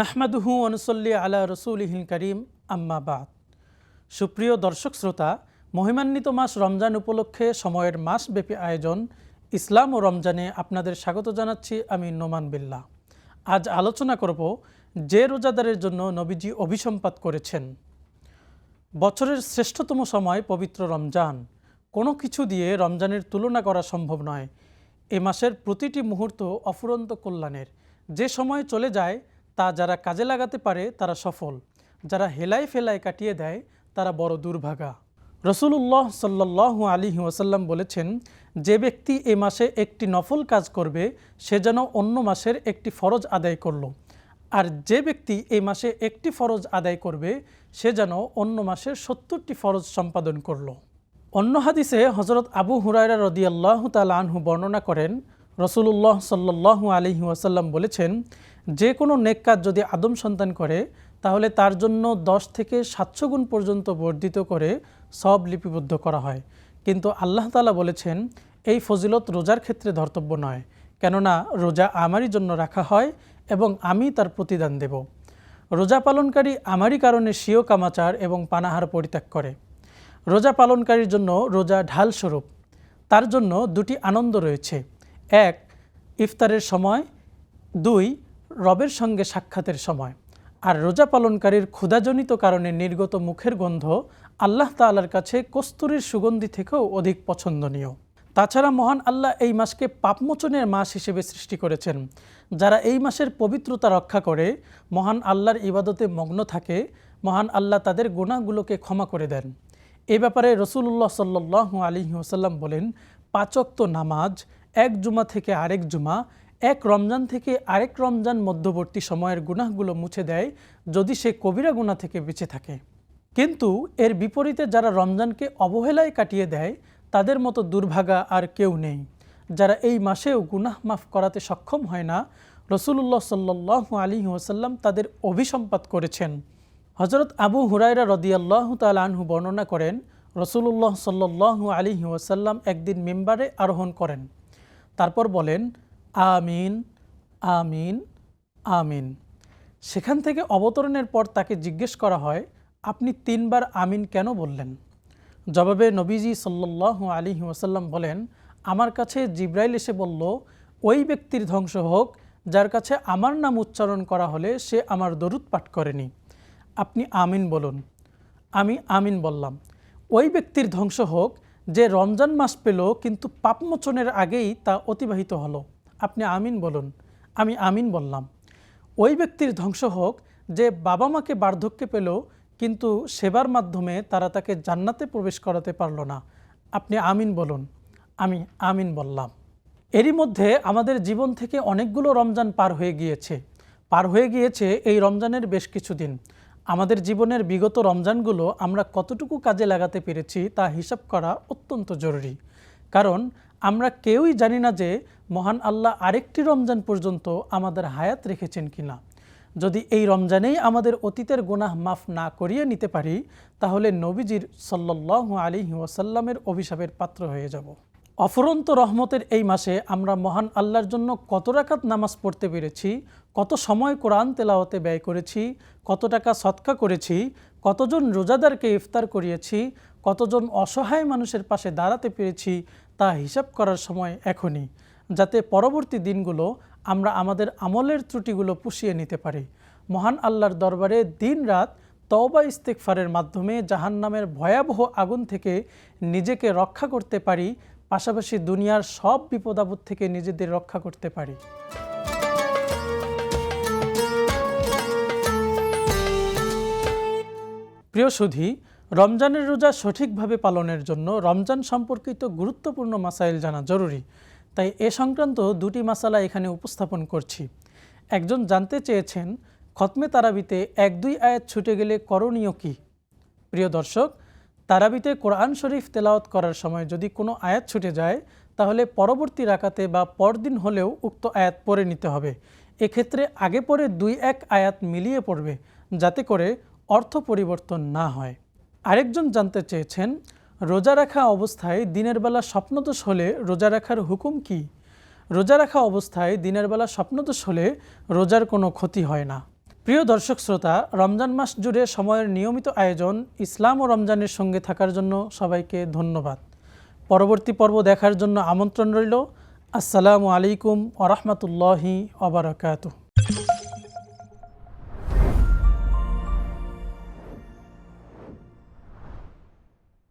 নাহমাদুহু ওয়া নুসাল্লি আলা রাসূলিহিল কারীম আম্মা বাদ। সুপ্রিয় দর্শক শ্রোতা, মহিমান্বিত মাস রমজান উপলক্ষে সময়ের মাসব্যাপী আয়োজন ইসলাম ও রমজানে আপনাদের স্বাগত জানাচ্ছি আমি নোমান বিল্লাহ। আজ আলোচনা করব যে রোজাদারের জন্য নবীজি অভিসম্পাত করেছেন। বছরের শ্রেষ্ঠতম সময় পবিত্র রমজান। কোনো কিছু দিয়ে রমজানের তুলনা করা সম্ভব নয়। এ মাসের প্রতিটি মুহূর্ত অফুরন্ত কল্যাণের। যে সময় চলে যায় তা যারা কাজে লাগাতে পারে তারা সফল, যারা হেলায় ফেলায় কাটিয়ে দেয় তারা বড় দুর্ভাগা। রাসূলুল্লাহ সাল্লাল্লাহু আলাইহি ওয়াসাল্লাম বলেছেন, যে ব্যক্তি এ মাসে একটি নফল কাজ করবে সে যেন অন্য মাসের একটি ফরজ আদায় করল, আর যে ব্যক্তি এই মাসে একটি ফরজ আদায় করবে সে যেন অন্য মাসের ৭০টি ফরজ সম্পাদন করল। অন্য হাদিসে হযরত আবু হুরায়রা রাদিয়াল্লাহু তাআলা আনহু বর্ণনা করেন, রাসূলুল্লাহ সাল্লাল্লাহু আলাইহি ওয়াসাল্লাম বলেছেন, যে কোনো নেক কাজ যদি আদম সন্তান করে তাহলে তার জন্য ১০ থেকে ৭০০ গুণ পর্যন্ত বর্ধিত করে সওয়াব লিপিবদ্ধ করা হয়। কিন্তু আল্লাহ তাআলা বলেছেন, এই ফজিলত রোজার ক্ষেত্রে ধর্তব্য নয়, কেননা রোজা আমারই জন্য রাখা হয় এবং আমি তার প্রতিদান দেব। রোজা পালনকারী আমারই কারণে স্বীয় কামাচার এবং পানাহার পরিত্যাগ করে। রোজা পালনকারীর জন্য রোজা ঢাল স্বরূপ। তার জন্য দুটি আনন্দ রয়েছে: এক, ইফতারের সময়; দুই, রবের সঙ্গে সাক্ষাতের সময়। আর রোজা পালনকারীর ক্ষুধাজনিত কারণে নির্গত মুখের গন্ধ আল্লাহ তাআলার কাছে কস্তুরীর সুগন্ধি থেকেও অধিক পছন্দনীয়। তাছাড়া মহান আল্লাহ এই মাসকে পাপমোচনের মাস হিসেবে সৃষ্টি করেছেন। যারা এই মাসের পবিত্রতা রক্ষা করে মহান আল্লাহর ইবাদতে মগ্ন থাকে, মহান আল্লাহ তাদের গুনাহগুলোকে ক্ষমা করে দেন। এ ব্যাপারে রাসূলুল্লাহ সাল্লাল্লাহু আলাইহি ওয়াসাল্লাম বলেন, ৫ ওয়াক্ত নামাজ এক জুমা থেকে আরেক জুমা, এক রমজান থেকে আরেক রমজান মধ্যবর্তী সময়ের গুনাহগুলো মুছে দেয় যদি সে কবিরা গুনাহ থেকে বেঁচে থাকে। কিন্তু এর বিপরীতে যারা রমজানকে অবহেলায় কাটিয়ে দেয় তাদের মতো দুর্ভাগা আর কেউ নেই। যারা এই মাসেও গুনাহ মাফ করাতে সক্ষম হয় না, রাসূলুল্লাহ সাল্লাল্লাহু আলাইহি ওয়াসাল্লাম তাদের অভিসম্পাত করেছেন। হযরত আবু হুরায়রা রাদিয়াল্লাহু তাআলা আনহু বর্ণনা করেন, রাসূলুল্লাহ সাল্লাল্লাহু আলাইহি ওয়াসাল্লাম একদিন মিম্বারে আরোহণ করেন, তারপর বলেন, আমিন আমিন আমিন। সেখান থেকে অবতরণের পর তাকে জিজ্ঞেস করা হয়, আপনি ৩ বার আমিন কেন বললেন? জবাবে নবীজি সাল্লাল্লাহু আলাইহি ওয়াসাল্লাম বলেন, আমার কাছে জিবরাইল এসে বলল, ওই ব্যক্তির ধ্বংস হোক যার কাছে আমার নাম উচ্চারণ করা হলে সে আমার দরুদ পাঠ করেনি। আপনি আমিন বলুন। আমি আমিন বললাম। ওই ব্যক্তির ধ্বংস হোক যে রমজান মাস পেল কিন্তু পাপমোচনের আগেই তা অতিবাহিত হলো। আপনি আমিন বলুন। আমি আমিন বললাম। ওই ব্যক্তির ধ্বংস হোক যে বাবা মাকে বার্ধক্যে পেল কিন্তু সেবার মাধ্যমে তারা তাকে জান্নাতে প্রবেশ করাতে পারল না। আপনি আমিন বলুন। আমি আমিন বললাম। এরই মধ্যে আমাদের জীবন থেকে অনেকগুলো রমজান পার হয়ে গিয়েছে এই রমজানের বেশ কিছুদিন। আমাদের জীবনের বিগত রমজানগুলো আমরা কতটুকু কাজে লাগাতে পেরেছি তা হিসাব করা অত্যন্ত জরুরি। কারণ আমরা কেউই জানি না যে মহান আল্লাহ আরেকটি রমজান পর্যন্ত আমাদের হায়াত রেখেছেন কিনা। যদি এই রমজানেই আমাদের অতীতের গুনাহ মাফ না করিয়ে নিতে পারি তাহলে নবীজির সাল্লাল্লাহু আলাইহি ওয়াসাল্লামের অভিশাপের পাত্র হয়ে যাব। অফুরন্ত রহমতের এই মাসে আমরা মহান আল্লাহর জন্য কত রাকাত নামাজ পড়তে পেরেছি, কত সময় কোরআন তেলাওয়াতে ব্যয় করেছি, কত টাকা সদকা করেছি, কতজন রোজাদারকে ইফতার করিয়েছি, কতজন অসহায় মানুষের পাশে দাঁড়াতে পেরেছি তা হিসাব করার সময় এখনই, যাতে পরবর্তী দিনগুলো আমরা আমাদের আমলের ত্রুটিগুলো পুষিয়ে নিতে পারি। মহান আল্লাহর দরবারে দিন রাত তওবা ইস্তিগফারের মাধ্যমে জাহান্নামের ভয়াবহ আগুন থেকে নিজেকে রক্ষা করতে পারি, পাশাপাশি দুনিয়ার সব বিপদ আপদ থেকে নিজেদের রক্ষা করতে পারি। প্রিয় সুধী, রমজানের রোজা সঠিকভাবে পালনের জন্য রমজান সম্পর্কিত গুরুত্বপূর্ণ মাসাইল জানা জরুরি। তাই এ সংক্রান্ত দুটি মাসালা এখানে উপস্থাপন করছি। একজন জানতে চেয়েছেন, খতমে তারাবিতে ১-২ আয়াত ছুটে গেলে করণীয় কি? প্রিয় দর্শক, তারাবিতে কোরআন শরীফ তেলাওয়াত করার সময় যদি কোনো আয়াত ছুটে যায় তাহলে পরবর্তী রাকাতে বা পরদিন হলেও উক্ত আয়াত পড়ে নিতে হবে। এক্ষেত্রে আগে পরে ২-১ আয়াত মিলিয়ে পড়বে যাতে করে অর্থ পরিবর্তন না হয়। আরেকজন জানতে চেয়েছেন, রোজা রাখা অবস্থায় দিনের বেলা স্বপ্নদোষ হলে রোজা রাখার হুকুম কি? রোজা রাখা অবস্থায় দিনের বেলা স্বপ্নদোষ হলে রোজার কোনো ক্ষতি হয় না। প্রিয় দর্শক শ্রোতা, রমজান মাস জুড়ে সময়ের নিয়মিত আয়োজন ইসলাম ও রমজানের সঙ্গে থাকার জন্য সবাইকে ধন্যবাদ। পরবর্তী পর্ব দেখার জন্য আমন্ত্রণ রইল। আসসালামু আলাইকুম ওয়া রাহমাতুল্লাহি ওয়া বারাকাতুহু।